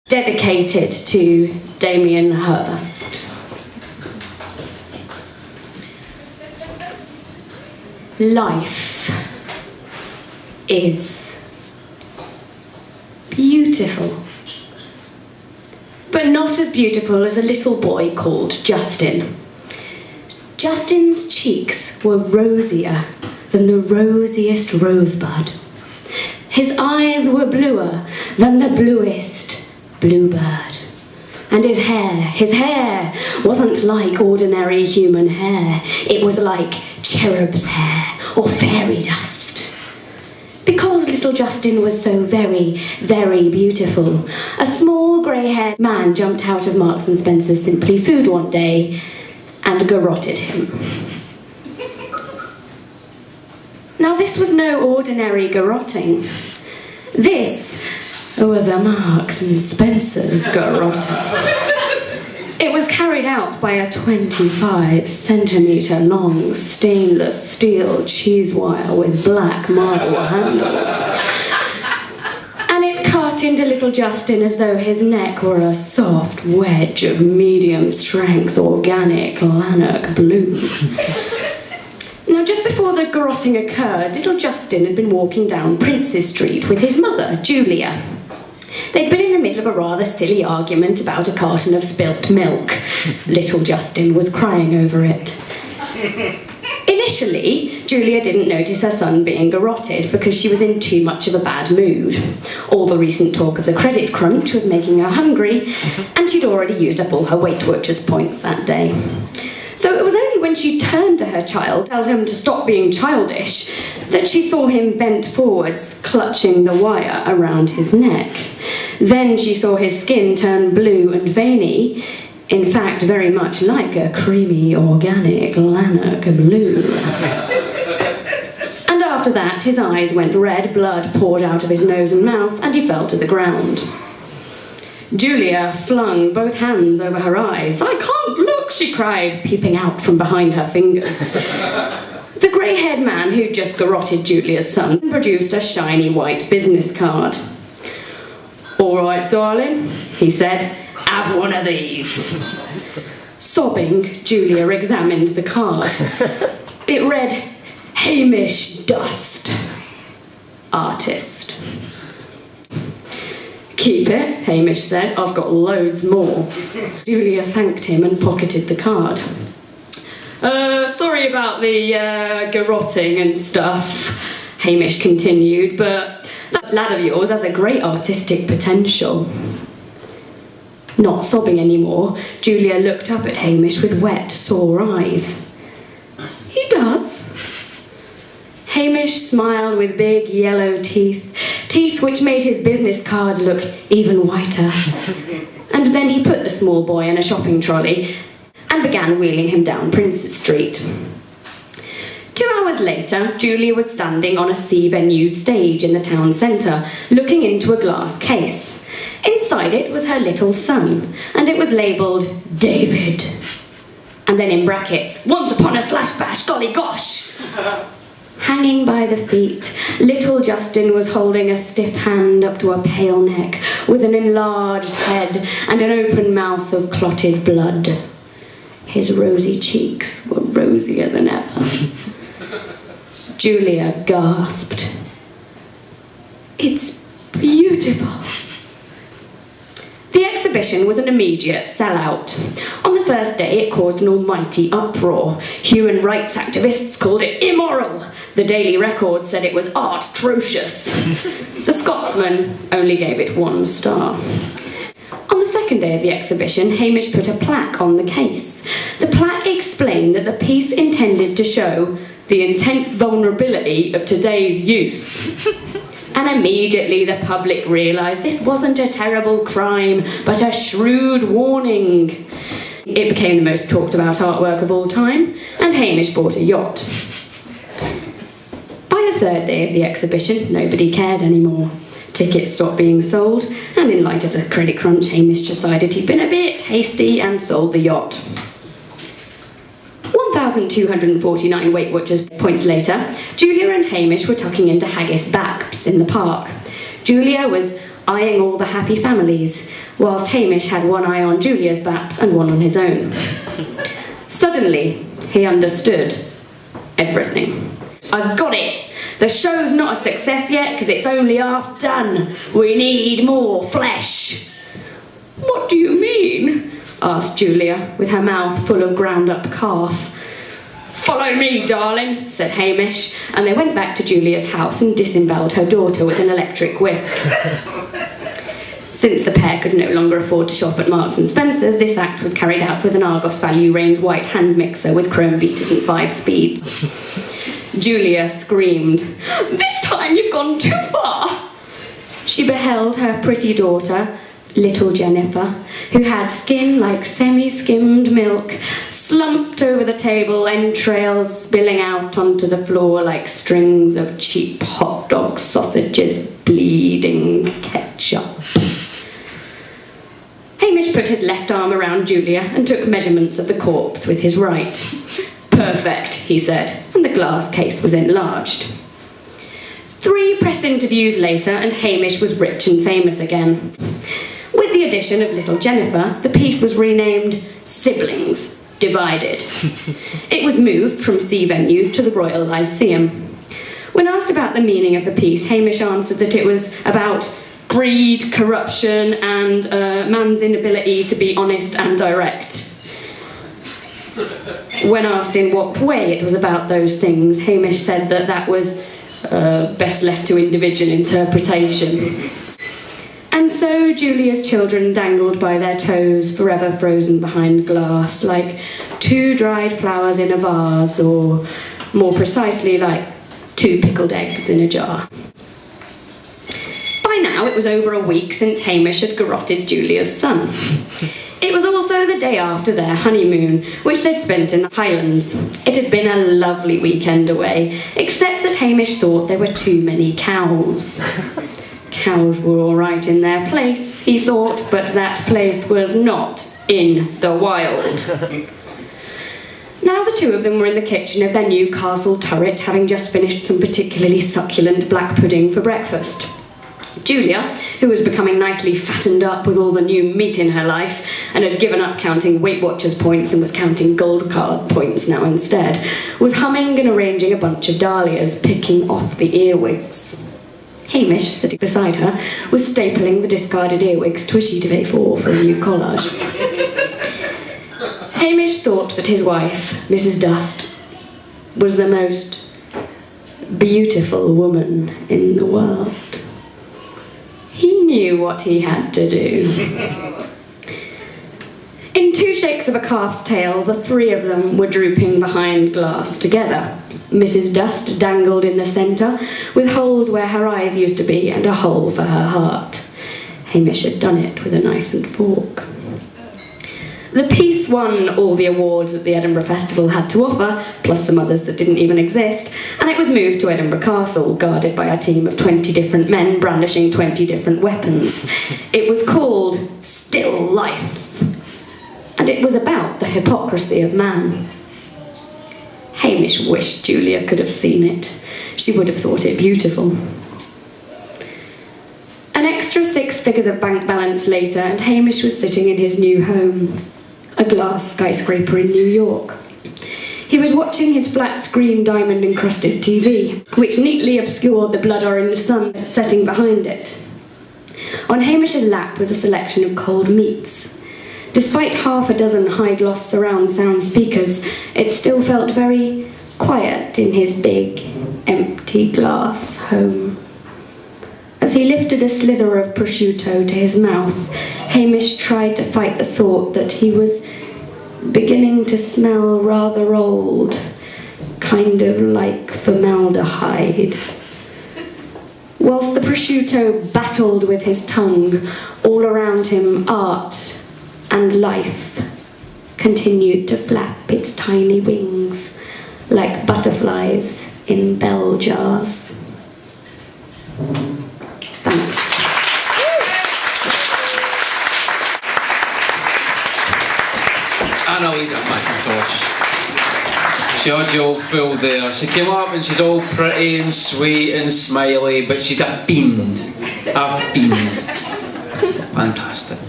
dedicated to Damien Hirst. Life is beautiful, but not as beautiful as a little boy called Justin. Justin's cheeks were rosier than the rosiest rosebud. His eyes were bluer than the bluest bluebird. And his hair wasn't like ordinary human hair. It was like cherub's hair or fairy dust. Because little Justin was so very, very beautiful, a small grey-haired man jumped out of Marks and Spencer's Simply Food one day and garrotted him. Now this was no ordinary garrotting. This was a Marks and Spencer's garrotting. It was carried out by a 25-centimetre long stainless steel cheese wire with black marble handles. And it cut into little Justin as though his neck were a soft wedge of medium-strength organic lanark blue. Now, just before the garrotting occurred, little Justin had been walking down Princes Street with his mother, Julia. They'd been in the middle of a rather silly argument about a carton of spilt milk. Little Justin was crying over it. Initially, Julia didn't notice her son being garrotted because she was in too much of a bad mood. All the recent talk of the credit crunch was making her hungry, and she'd already used up all her Weight Watchers points that day. So it was only when she turned to her child to tell him to stop being childish that she saw him bent forwards, clutching the wire around his neck. Then she saw his skin turn blue and veiny, in fact very much like a creamy organic lanark blue. And after that his eyes went red, blood poured out of his nose and mouth, and he fell to the ground. Julia flung both hands over her eyes. "I can't look," she cried, peeping out from behind her fingers. The grey-haired man who'd just garrotted Julia's son produced a shiny white business card. "All right, darling," he said, "have one of these." Sobbing, Julia examined the card. It read, "Hamish Dust, artist." "Keep it," Hamish said. "I've got loads more." Julia thanked him and pocketed the card. Sorry about the garrotting and stuff," Hamish continued, "but that lad of yours has a great artistic potential." Not sobbing anymore, Julia looked up at Hamish with wet, sore eyes. "He does." Hamish smiled with big yellow teeth which made his business card look even whiter. And then he put the small boy in a shopping trolley and began wheeling him down Princes Street. 2 hours later, Julia was standing on a C-venue stage in the town centre, looking into a glass case. Inside it was her little son, and it was labelled David. And then in brackets, "Once upon a slash bash, golly gosh!" Hanging by the feet, little Justin was holding a stiff hand up to a pale neck with an enlarged head and an open mouth of clotted blood. His rosy cheeks were rosier than ever. Julia gasped. "It's beautiful." The exhibition was an immediate sellout. On the first day, it caused an almighty uproar. Human rights activists called it immoral. The Daily Record said it was art-trocious. The Scotsman only gave it 1 star. On the second day of the exhibition, Hamish put a plaque on the case. The plaque explained that the piece intended to show the intense vulnerability of today's youth. And immediately the public realised this wasn't a terrible crime, but a shrewd warning. It became the most talked about artwork of all time, and Hamish bought a yacht. By the third day of the exhibition, nobody cared anymore. Tickets stopped being sold, and in light of the credit crunch, Hamish decided he'd been a bit hasty and sold the yacht. 1,249 Weight Watchers points later, Julia and Hamish were tucking into haggis backs in the park. Julia was eyeing all the happy families, whilst Hamish had one eye on Julia's baps and one on his own. Suddenly, he understood everything. I've got it! The show's not a success yet because it's only half done. We need more flesh. What do you mean? Asked Julia, with her mouth full of ground-up calf. Follow me, darling, said Hamish, and they went back to Julia's house and disemboweled her daughter with an electric whisk. Since the pair could no longer afford to shop at Marks and Spencer's, this act was carried out with an Argos value range white hand mixer with chrome beaters and 5 speeds. Julia screamed, "This time you've gone too far!" She beheld her pretty daughter, little Jennifer, who had skin like semi-skimmed milk, slumped over the table, entrails spilling out onto the floor like strings of cheap hot dog sausages bleeding ketchup. Hamish put his left arm around Julia and took measurements of the corpse with his right. Perfect, he said, and the glass case was enlarged. 3 press interviews later, and Hamish was rich and famous again. With the addition of little Jennifer, the piece was renamed Siblings, Divded. It was moved from C venues to the Royal Lyceum. When asked about the meaning of the piece, Hamish answered that it was about greed, corruption, and man's inability to be honest and direct. When asked in what way it was about those things, Hamish said that that was best left to individual interpretation. And so Julia's children dangled by their toes, forever frozen behind glass, like 2 dried flowers in a vase, or more precisely, like 2 pickled eggs in a jar. By now, it was over a week since Hamish had garroted Julia's son. It was also the day after their honeymoon, which they'd spent in the Highlands. It had been a lovely weekend away, except that Hamish thought there were too many cows. Cows were all right in their place, he thought, but that place was not in the wild. Now the 2 of them were in the kitchen of their new castle turret, having just finished some particularly succulent black pudding for breakfast. Julia, who was becoming nicely fattened up with all the new meat in her life and had given up counting Weight Watchers points and was counting gold card points now instead, was humming and arranging a bunch of dahlias, picking off the earwigs. Hamish, sitting beside her, was stapling the discarded earwigs to a sheet of A4 for a new collage. Hamish thought that his wife, Mrs. Dust, was the most beautiful woman in the world. He knew what he had to do. In 2 shakes of a calf's tail, the 3 of them were drooping behind glass together. Mrs. Dust dangled in the centre, with holes where her eyes used to be and a hole for her heart. Hamish had done it with a knife and fork. The piece won all the awards that the Edinburgh Festival had to offer, plus some others that didn't even exist, and it was moved to Edinburgh Castle, guarded by a team of 20 different men brandishing 20 different weapons. It was called Still Life, and it was about the hypocrisy of man. Hamish wished Julia could have seen it. She would have thought it beautiful. An extra 6 figures of bank balance later, and Hamish was sitting in his new home, a glass skyscraper in New York. He was watching his flat-screen diamond-encrusted TV, which neatly obscured the blood-orange sun setting behind it. On Hamish's lap was a selection of cold meats. Despite half a dozen high-gloss surround sound speakers, it still felt very quiet in his big, empty glass home. As he lifted a slither of prosciutto to his mouth, Hamish tried to fight the thought that he was beginning to smell rather old, kind of like formaldehyde. Whilst the prosciutto battled with his tongue, all around him art and life continued to flap its tiny wings like butterflies in bell jars. Thanks. Anneliese Mackintosh. She had you all fooled there. She came up and she's all pretty and sweet and smiley, but she's a fiend. A fiend. Fantastic.